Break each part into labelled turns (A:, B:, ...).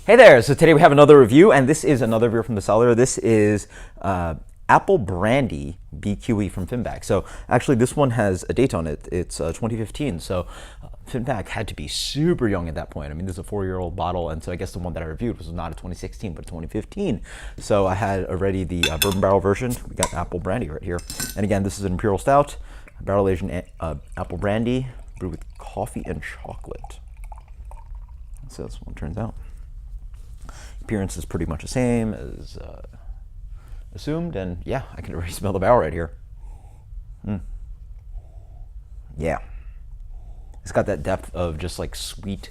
A: Hey there, so today we have another review, and this is another beer from the cellar. This is Apple Brandy BQE from Finback. So actually this one has a date on it. It's 2015, so Finback had to be super young at that point. I mean, this is a 4-year-old bottle, and so I guess the one that I reviewed was not a 2016, but a 2015. So I had already the bourbon barrel version. We got Apple Brandy right here. And again, this is an Imperial Stout, barrel aged Apple Brandy, brewed with coffee and chocolate. So that's what it turns out. Appearance is pretty much the same as assumed, and yeah, I can already smell the barrel right here. Yeah, it's got that depth of just like sweet,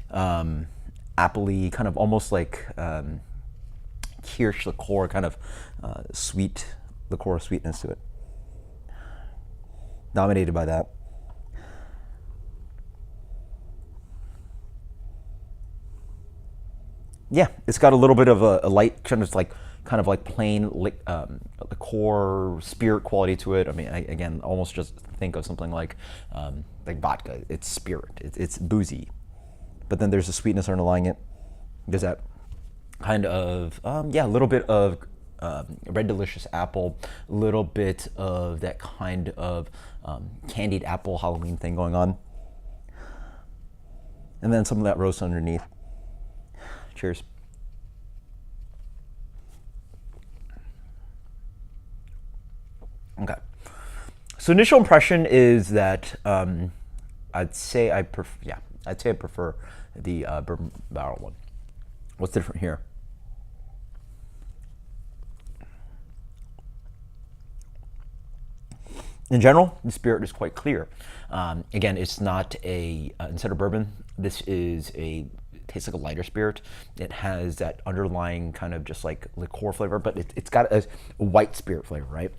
A: appley, kind of almost like kirsch liqueur, kind of sweet liqueur sweetness to it. Dominated by that. Yeah, it's got a little bit of a light, kind of like plain liqueur spirit quality to it. I mean, again, almost just think of something like vodka. It's spirit. It's boozy, but then there's a sweetness underlying it. There's that kind of yeah, a little bit of red delicious apple, a little bit of that kind of candied apple Halloween thing going on, and then some of that roast underneath. Cheers. Okay. So initial impression is that I'd say I prefer the bourbon barrel one. What's different here? In general, the spirit is quite clear. Again, it's not a instead of bourbon, this is a tastes like a lighter spirit. It has that underlying kind of just like liqueur flavor, but it's got a white spirit flavor, right?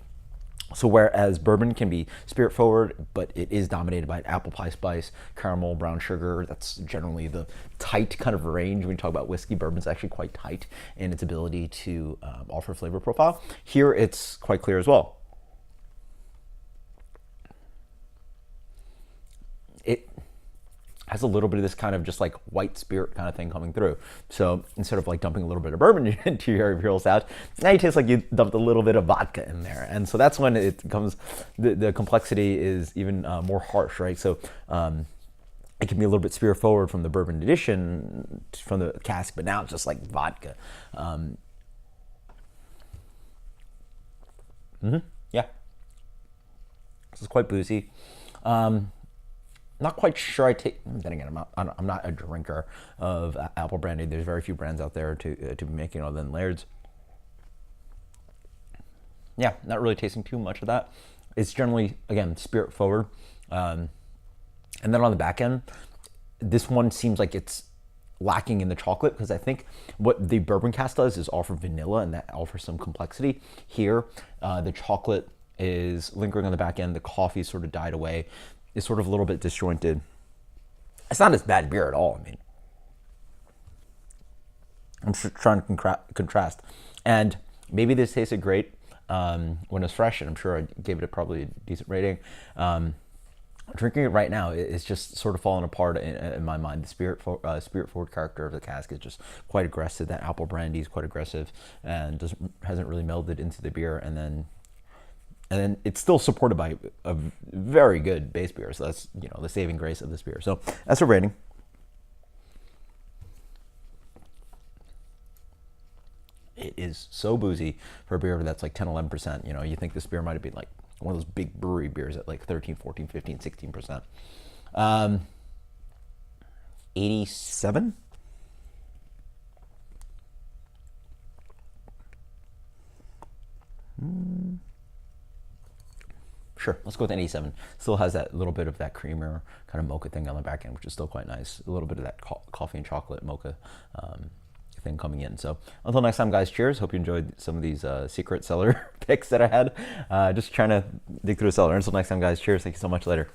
A: So whereas bourbon can be spirit forward, but it is dominated by an apple pie spice, caramel, brown sugar. That's generally the tight kind of range. When you talk about whiskey, bourbon's actually quite tight in its ability to offer flavor profile. Here it's quite clear as well. It has a little bit of this kind of just like white spirit kind of thing coming through. So instead of like dumping a little bit of bourbon into your Imperial Stout, now you taste like you dumped a little bit of vodka in there. And so that's when it comes, the complexity is even more harsh, right? So it can be a little bit spirit forward from the bourbon addition from the cask, but now it's just like vodka. Yeah, this is quite boozy. Not quite sure I take. Then again, I'm not a drinker of apple brandy. There's very few brands out there to be making other than Laird's. Yeah, not really tasting too much of that. It's generally, again, spirit forward. And then on the back end, this one seems like it's lacking in the chocolate, because I think what the bourbon cask does is offer vanilla, and that offers some complexity. Here, the chocolate is lingering on the back end. The coffee sort of died away. Is sort of a little bit disjointed. It's not as bad beer at all. I mean, I'm trying to contrast. And maybe this tasted great when it was fresh, and I'm sure I gave it probably a decent rating. Drinking it right now, it's just sort of falling apart in my mind. The spirit forward character of the cask is just quite aggressive. That apple brandy is quite aggressive and hasn't really melded into the beer. And then it's still supported by a very good base beer. So that's, you know, the saving grace of this beer. So that's a rating. It is so boozy for a beer that's like 10, 11%. You know, you think this beer might have been like one of those big brewery beers at like 13, 14, 15, 16%. 87? Sure, let's go with an 87. Still has that little bit of that creamer kind of mocha thing on the back end, which is still quite nice. A little bit of that coffee and chocolate mocha thing coming in. So until next time, guys, cheers. Hope you enjoyed some of these secret cellar picks that I had. Just trying to dig through the cellar. Until next time, guys, cheers. Thank you so much. Later.